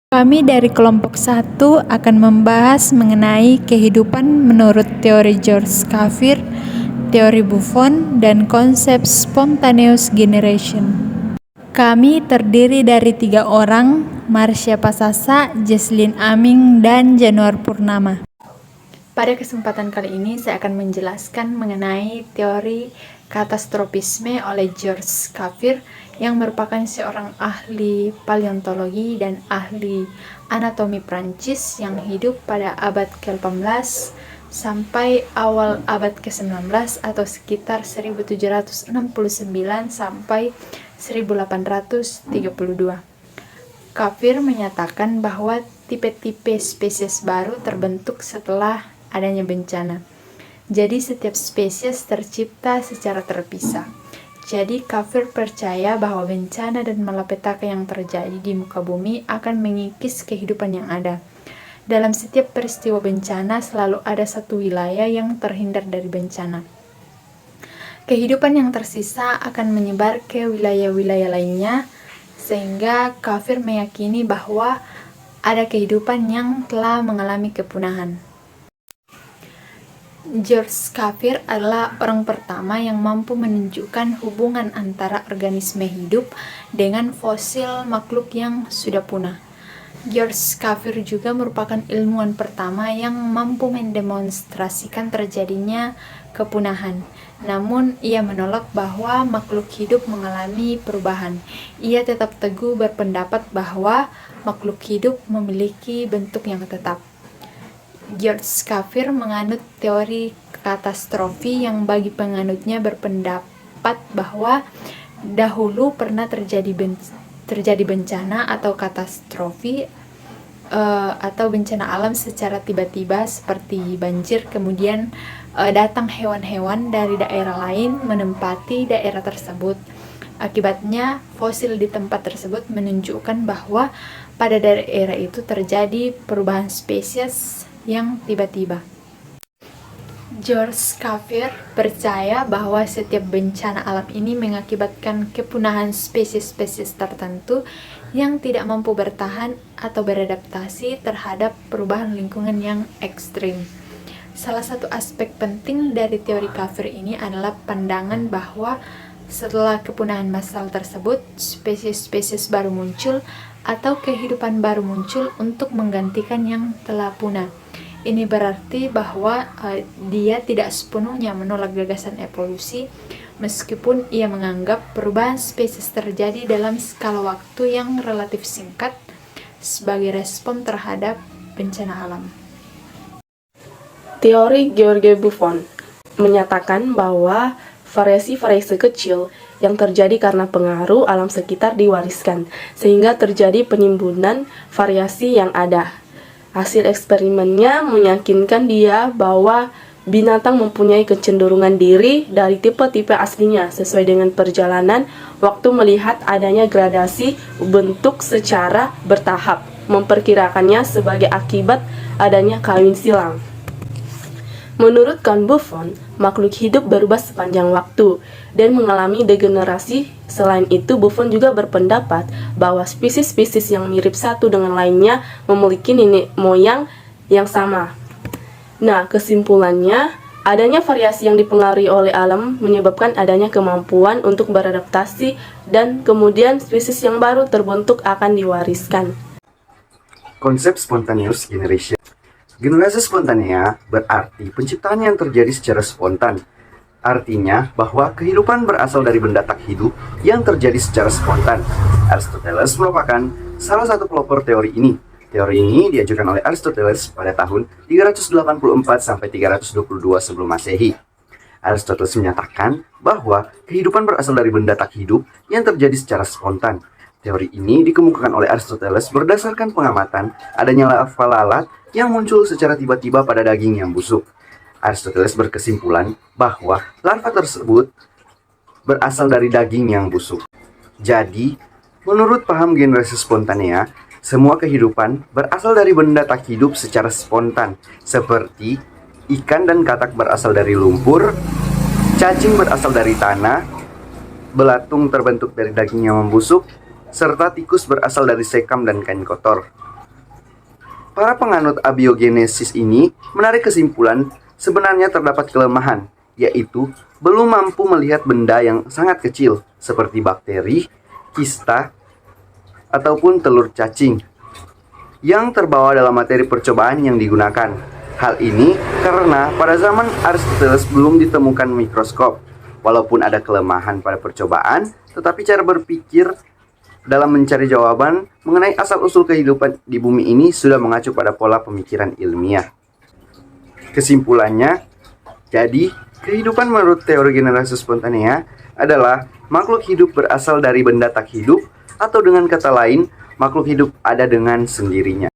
Kami dari kelompok 1 akan membahas mengenai kehidupan menurut teori George Kafir, teori Buffon, dan konsep spontaneous generation. Kami terdiri dari 3 orang, Marsha Pasasa, Jesslyn Aming, dan Januar Purnama. Pada kesempatan kali ini saya akan menjelaskan mengenai teori katastropisme oleh George Kafir yang merupakan seorang ahli paleontologi dan ahli anatomi Prancis yang hidup pada abad ke-18 sampai awal abad ke-19 atau sekitar 1769 sampai 1832. Kafir menyatakan bahwa tipe-tipe spesies baru terbentuk setelah adanya bencana. Jadi setiap spesies tercipta secara terpisah. Jadi Kafir percaya bahwa bencana dan malapetaka yang terjadi di muka bumi akan mengikis kehidupan yang ada. Dalam setiap peristiwa bencana selalu ada satu wilayah yang terhindar dari bencana. Kehidupan yang tersisa akan menyebar ke wilayah-wilayah lainnya, sehingga Kafir meyakini bahwa ada kehidupan yang telah mengalami kepunahan. George Kafir adalah orang pertama yang mampu menunjukkan hubungan antara organisme hidup dengan fosil makhluk yang sudah punah. George Kafir juga merupakan ilmuwan pertama yang mampu mendemonstrasikan terjadinya kepunahan. Namun, ia menolak bahwa makhluk hidup mengalami perubahan. Ia tetap teguh berpendapat bahwa makhluk hidup memiliki bentuk yang tetap. George Kafir menganut teori katastrofi yang bagi penganutnya berpendapat bahwa dahulu pernah terjadi bencana atau katastrofi atau bencana alam secara tiba-tiba seperti banjir, kemudian datang hewan-hewan dari daerah lain menempati daerah tersebut. Akibatnya fosil di tempat tersebut menunjukkan bahwa pada daerah itu terjadi perubahan spesies yang tiba-tiba. George Kafir percaya bahwa setiap bencana alam ini mengakibatkan kepunahan spesies-spesies tertentu yang tidak mampu bertahan atau beradaptasi terhadap perubahan lingkungan yang ekstrim. Salah satu aspek penting dari teori Kafir ini adalah pandangan bahwa setelah kepunahan massal tersebut, spesies-spesies baru muncul atau kehidupan baru muncul untuk menggantikan yang telah punah. Ini berarti bahwa dia tidak sepenuhnya menolak gagasan evolusi, meskipun ia menganggap perubahan spesies terjadi dalam skala waktu yang relatif singkat sebagai respon terhadap bencana alam. Teori George Buffon menyatakan bahwa variasi-variasi kecil yang terjadi karena pengaruh alam sekitar diwariskan, sehingga terjadi penimbunan variasi yang ada. Hasil eksperimennya meyakinkan dia bahwa binatang mempunyai kecenderungan diri dari tipe-tipe aslinya sesuai dengan perjalanan waktu melihat adanya gradasi bentuk secara bertahap, memperkirakannya sebagai akibat adanya kawin silang. Menurut Buffon, makhluk hidup berubah sepanjang waktu dan mengalami degenerasi. Selain itu, Buffon juga berpendapat bahwa spesies-spesies yang mirip satu dengan lainnya memiliki nenek moyang yang sama. Nah, kesimpulannya, adanya variasi yang dipengaruhi oleh alam menyebabkan adanya kemampuan untuk beradaptasi dan kemudian spesies yang baru terbentuk akan diwariskan. Konsep spontaneous generation. Generasi spontanea berarti penciptaan yang terjadi secara spontan. Artinya bahwa kehidupan berasal dari benda tak hidup yang terjadi secara spontan. Aristoteles merupakan salah satu pelopor teori ini. Teori ini diajukan oleh Aristoteles pada tahun 384 sampai 322 sebelum Masehi. Aristoteles menyatakan bahwa kehidupan berasal dari benda tak hidup yang terjadi secara spontan. Teori ini dikemukakan oleh Aristoteles berdasarkan pengamatan adanya larva lalat yang muncul secara tiba-tiba pada daging yang busuk. Aristoteles berkesimpulan bahwa larva tersebut berasal dari daging yang busuk. Jadi, menurut paham generasi spontanea, semua kehidupan berasal dari benda tak hidup secara spontan, seperti ikan dan katak berasal dari lumpur, cacing berasal dari tanah, belatung terbentuk dari daging yang membusuk, serta tikus berasal dari sekam dan kain kotor. para penganut abiogenesis ini menarik kesimpulan sebenarnya terdapat kelemahan, yaitu belum mampu melihat benda yang sangat kecil seperti bakteri, kista, ataupun telur cacing yang terbawa dalam materi percobaan yang digunakan. Hal ini karena pada zaman Aristoteles belum ditemukan mikroskop. Walaupun ada kelemahan pada percobaan, tetapi cara berpikir dalam mencari jawaban mengenai asal-usul kehidupan di bumi ini sudah mengacu pada pola pemikiran ilmiah. Kesimpulannya, jadi kehidupan menurut teori generasi spontanea adalah makhluk hidup berasal dari benda tak hidup, atau dengan kata lain, makhluk hidup ada dengan sendirinya.